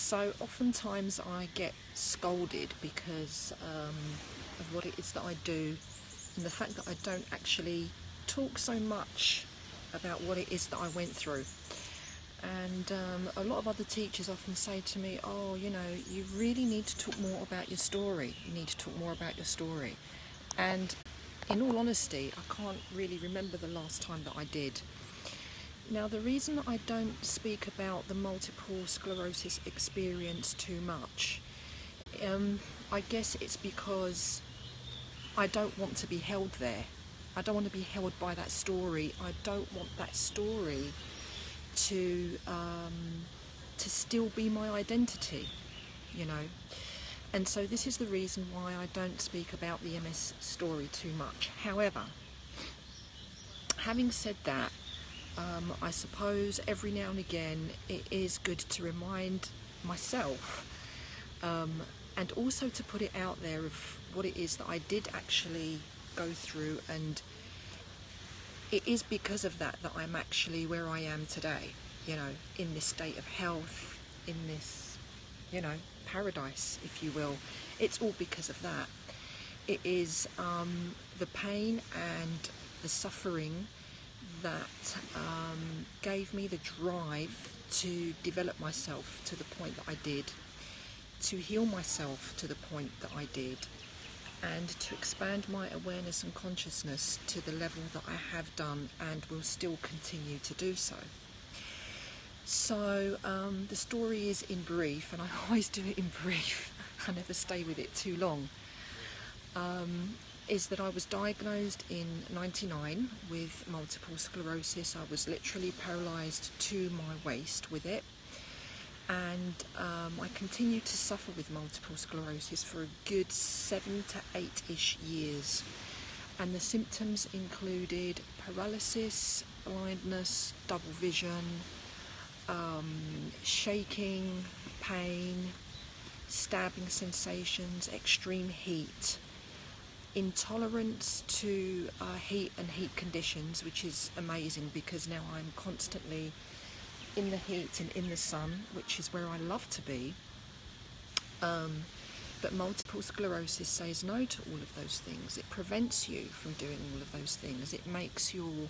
So oftentimes I get scolded because of what it is that I do, and the fact that I don't actually talk so much about what it is that I went through. And a lot of other teachers often say to me, oh, you know, you really need to talk more about your story. You need to talk more about your story. And in all honesty, I can't really remember the last time that I did. Now, the reason that I don't speak about the multiple sclerosis experience too much, I guess it's because I don't want to be held there. I don't want to be held by that story. I don't want that story to still be my identity, you know. And so this is the reason why I don't speak about the MS story too much. However, having said that, I suppose every now and again it is good to remind myself and also to put it out there of what it is that I did actually go through, and it is because of that that I'm actually where I am today, you know, in this state of health, in this, you know, paradise, if you will. It's all because of that. It is the pain and the suffering that gave me the drive to develop myself to the point that I did, to heal myself to the point that I did, and to expand my awareness and consciousness to the level that I have done and will still continue to do so. So the story is in brief, and I always do it in brief. I never stay with it too long. Is that I was diagnosed in '99 with multiple sclerosis. I was literally paralysed to my waist with it, and I continued to suffer with multiple sclerosis for a good 7 to 8-ish years, and the symptoms included paralysis, blindness, double vision, shaking, pain, stabbing sensations, extreme heat, intolerance to heat and heat conditions, which is amazing because now I'm constantly in the heat and in the sun, which is where I love to be. But multiple sclerosis says no to all of those things. It prevents you from doing all of those things. It makes your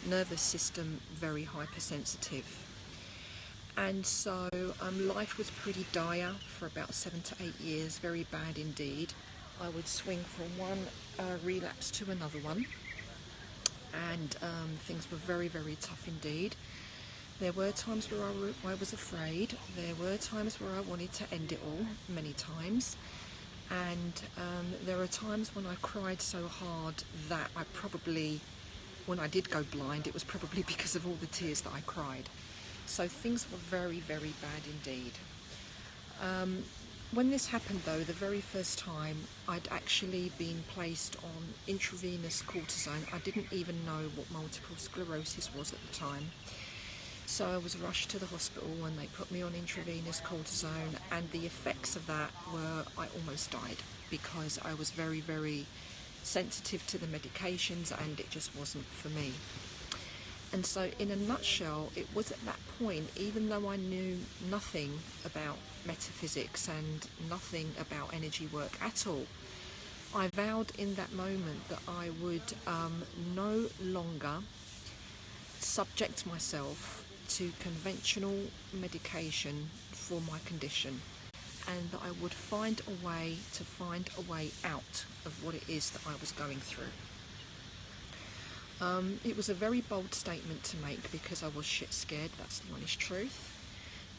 nervous system very hypersensitive. And so life was pretty dire for about 7 to 8 years, very bad indeed. I would swing from one relapse to another one, and things were very, very tough indeed. There were times where I was afraid. There were times where I wanted to end it all, many times. And there were times when I cried so hard that I probably, when I did go blind, it was probably because of all the tears that I cried. So things were very, very bad indeed. When this happened though, the very first time, I'd actually been placed on intravenous cortisone. I didn't even know what multiple sclerosis was at the time. So I was rushed to the hospital and they put me on intravenous cortisone, and the effects of that were I almost died because I was very, very sensitive to the medications and it just wasn't for me. And so in a nutshell, it was at that point, even though I knew nothing about metaphysics and nothing about energy work at all, I vowed in that moment that I would no longer subject myself to conventional medication for my condition, and that I would find a way out of what it is that I was going through. It was a very bold statement to make because I was shit scared, that's the honest truth.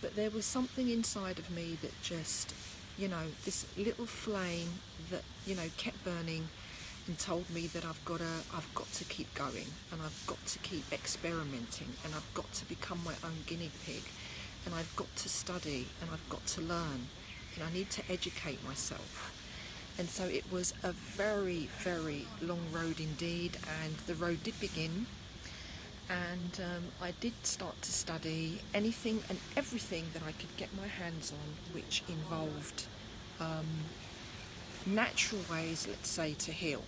But there was something inside of me that just, you know, this little flame that, you know, kept burning and told me that I've got to keep going, and I've got to keep experimenting, and I've got to become my own guinea pig, and I've got to study, and I've got to learn, and I need to educate myself. And so it was a very, very long road indeed, and the road did begin, and I did start to study anything and everything that I could get my hands on which involved natural ways, let's say, to heal.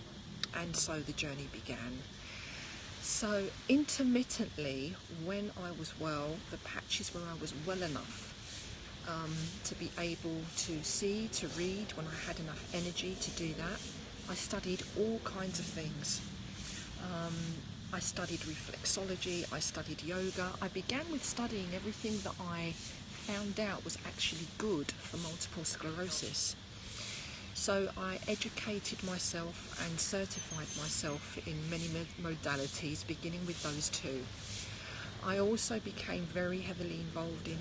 And so the journey began. So intermittently, when I was well, the patches where I was well enough, to be able to see, to read when I had enough energy to do that. I studied all kinds of things. I studied reflexology, I studied yoga. I began with studying everything that I found out was actually good for multiple sclerosis. So I educated myself and certified myself in many modalities, beginning with those two. I also became very heavily involved in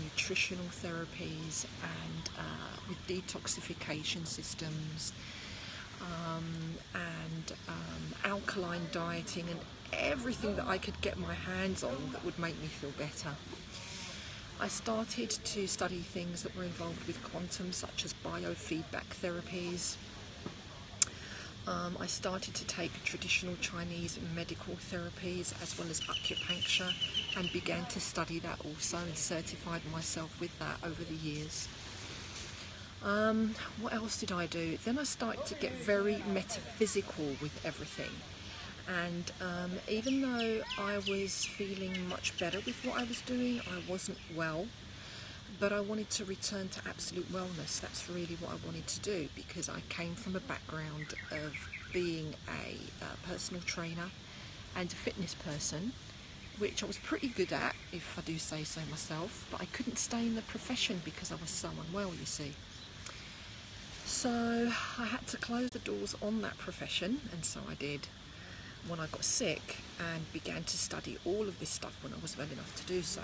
nutritional therapies and with detoxification systems, and alkaline dieting, and everything that I could get my hands on that would make me feel better. I started to study things that were involved with quantum, such as biofeedback therapies. I started to take traditional Chinese medical therapies as well as acupuncture, and began to study that also and certified myself with that over the years. What else did I do? Then I started to get very metaphysical with everything. And even though I was feeling much better with what I was doing, I wasn't well. But I wanted to return to absolute wellness. That's really what I wanted to do, because I came from a background of being a personal trainer and a fitness person, which I was pretty good at, if I do say so myself, but I couldn't stay in the profession because I was so unwell, you see. So I had to close the doors on that profession, and so I did when I got sick, and began to study all of this stuff when I was well enough to do so.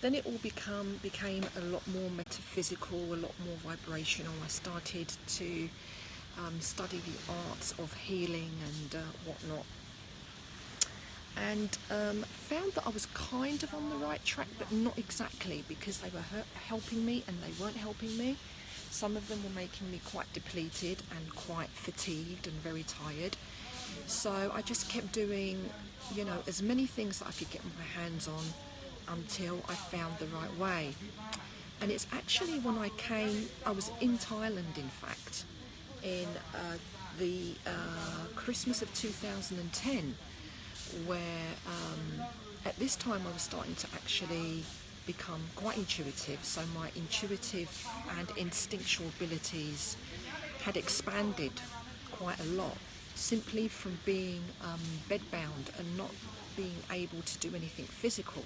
Then it all became a lot more metaphysical, a lot more vibrational. I started to study the arts of healing and whatnot, and found that I was kind of on the right track, but not exactly, because they were helping me and they weren't helping me. Some of them were making me quite depleted and quite fatigued and very tired. So I just kept doing, as many things that I could get my hands on until I found the right way. And it's actually when I was in Thailand, in fact, in the Christmas of 2010, where at this time I was starting to actually become quite intuitive. So my intuitive and instinctual abilities had expanded quite a lot, simply from being bedbound and not being able to do anything physical.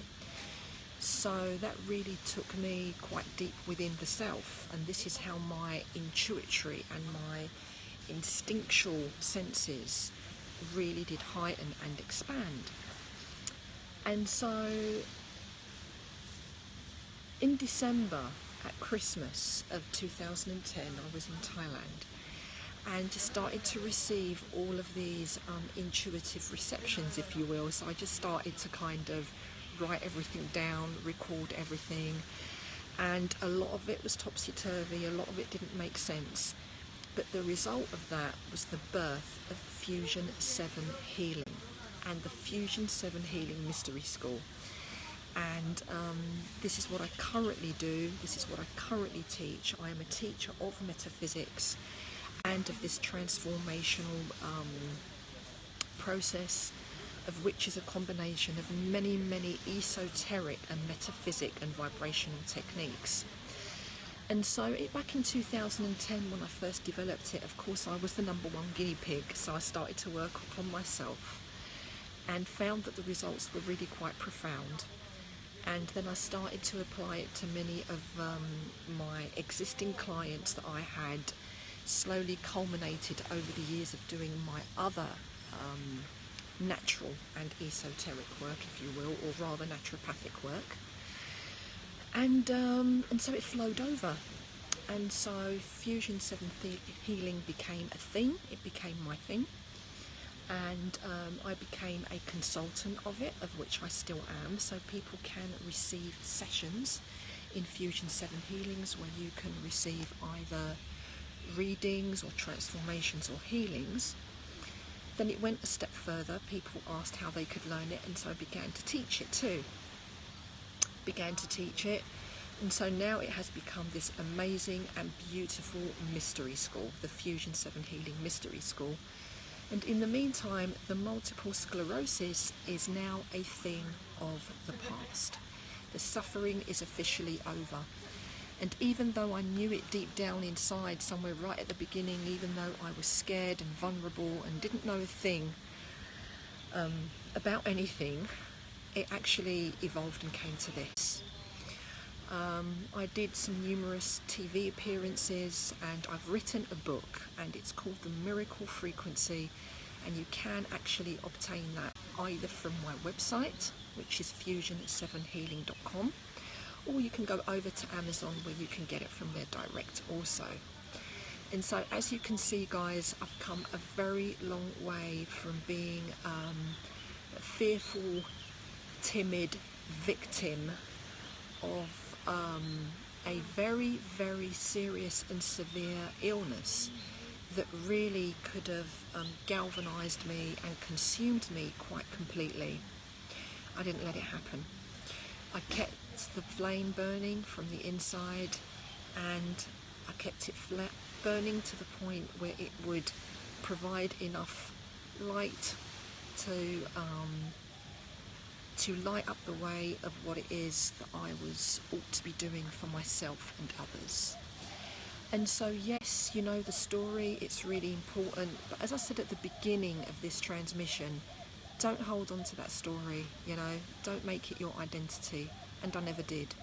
So that really took me quite deep within the self, and this is how my intuitory and my instinctual senses really did heighten and expand. And so in December at Christmas of 2010, I was in Thailand and just started to receive all of these intuitive receptions, if you will. So I just started to kind of write everything down, record everything, and a lot of it was topsy-turvy, a lot of it didn't make sense. But the result of that was the birth of Fusion 7 Healing and the Fusion 7 Healing Mystery School. And this is what I currently do, this is what I currently teach. I am a teacher of metaphysics and of this transformational process, of which is a combination of many, many esoteric and metaphysic and vibrational techniques. And so back in 2010, when I first developed it, of course I was the #1 guinea pig, so I started to work upon myself and found that the results were really quite profound. And then I started to apply it to many of my existing clients that I had slowly culminated over the years of doing my other natural and esoteric work, if you will, or rather naturopathic work. And so it flowed over. And so Fusion 7 Healing became a thing, it became my thing. And I became a consultant of it, of which I still am. So people can receive sessions in Fusion 7 Healings where you can receive either readings or transformations or healings. Then it went a step further. People asked how they could learn it, and so I began to teach it too. And so now it has become this amazing and beautiful mystery school, the Fusion 7 Healing Mystery School. And in the meantime, the multiple sclerosis is now a thing of the past. The suffering is officially over. And even though I knew it deep down inside, somewhere right at the beginning, even though I was scared and vulnerable and didn't know a thing about anything, it actually evolved and came to this. I did some numerous TV appearances, and I've written a book, and it's called The Miracle Frequency, and you can actually obtain that either from my website, which is fusion7healing.com, or you can go over to Amazon, where you can get it from there direct also. And so, as you can see, guys, I've come a very long way from being a fearful, timid victim of a very, very serious and severe illness that really could have galvanized me and consumed me quite completely. I didn't let it happen. I kept the flame burning from the inside, and I kept it burning to the point where it would provide enough light to light up the way of what it is that I ought to be doing for myself and others. And so, yes, you know the story, it's really important, but as I said at the beginning of this transmission, don't hold on to that story, you know, don't make it your identity, and I never did.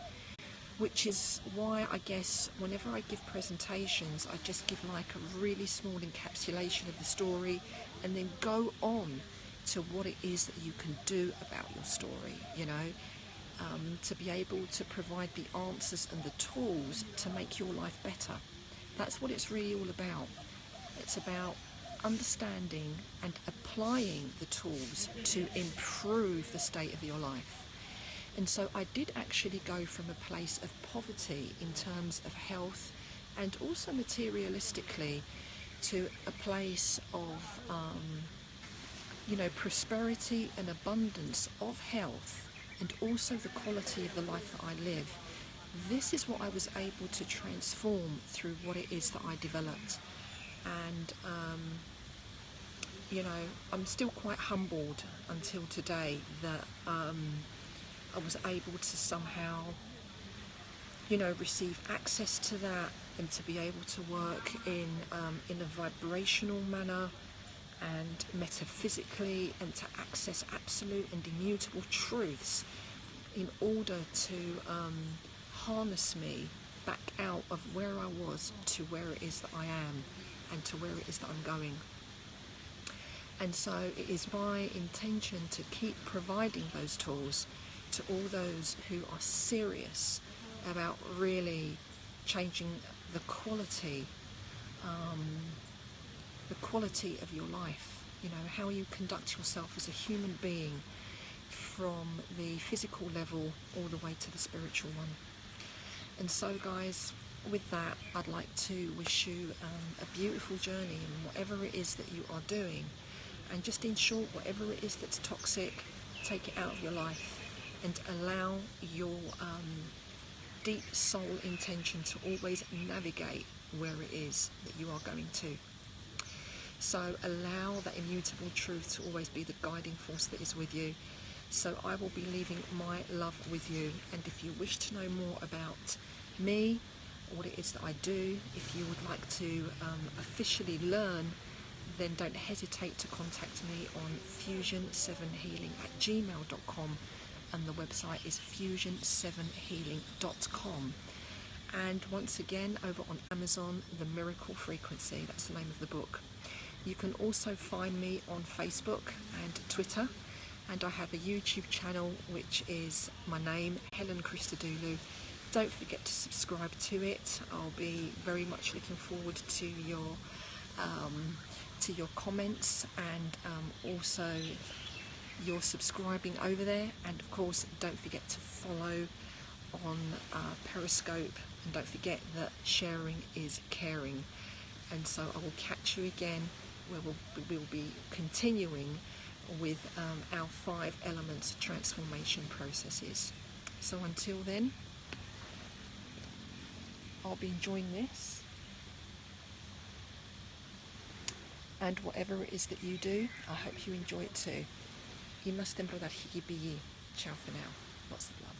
Which is why I guess whenever I give presentations, I just give like a really small encapsulation of the story, and then go on to what it is that you can do about your story, you know, to be able to provide the answers and the tools to make your life better. That's what it's really all about. It's about understanding and applying the tools to improve the state of your life. And so I did actually go from a place of poverty in terms of health, and also materialistically, to a place of you know, prosperity and abundance of health, and also the quality of the life that I live. This is what I was able to transform through what it is that I developed. And you know, I'm still quite humbled until today that I was able to somehow, you know, receive access to that, and to be able to work in a vibrational manner and metaphysically, and to access absolute and immutable truths in order to harness me back out of where I was to where it is that I am, and to where it is that I'm going. And so it is my intention to keep providing those tools to all those who are serious about really changing the quality of your life, you know, how you conduct yourself as a human being, from the physical level all the way to the spiritual one. And so, guys, with that, I'd like to wish you a beautiful journey in whatever it is that you are doing, and just in short, whatever it is that's toxic, take it out of your life, and allow your deep soul intention to always navigate where it is that you are going to. So allow that immutable truth to always be the guiding force that is with you. So I will be leaving my love with you, and if you wish to know more about me, what it is that I do, if you would like to officially learn, then don't hesitate to contact me on fusion7healing@gmail.com, and the website is fusion7healing.com. And once again, over on Amazon, The Miracle Frequency, that's the name of the book. You can also find me on Facebook and Twitter, and I have a YouTube channel which is my name, Helen Christodoulou. Don't forget to subscribe to it. I'll be very much looking forward to your comments, and also your subscribing over there. And of course, don't forget to follow on Periscope, and don't forget that sharing is caring. And so I will catch you again, where we'll be continuing with our 5 elements transformation processes. So until then, I'll be enjoying this, and whatever it is that you do, I hope you enjoy it too. Ciao for now. Lots of love.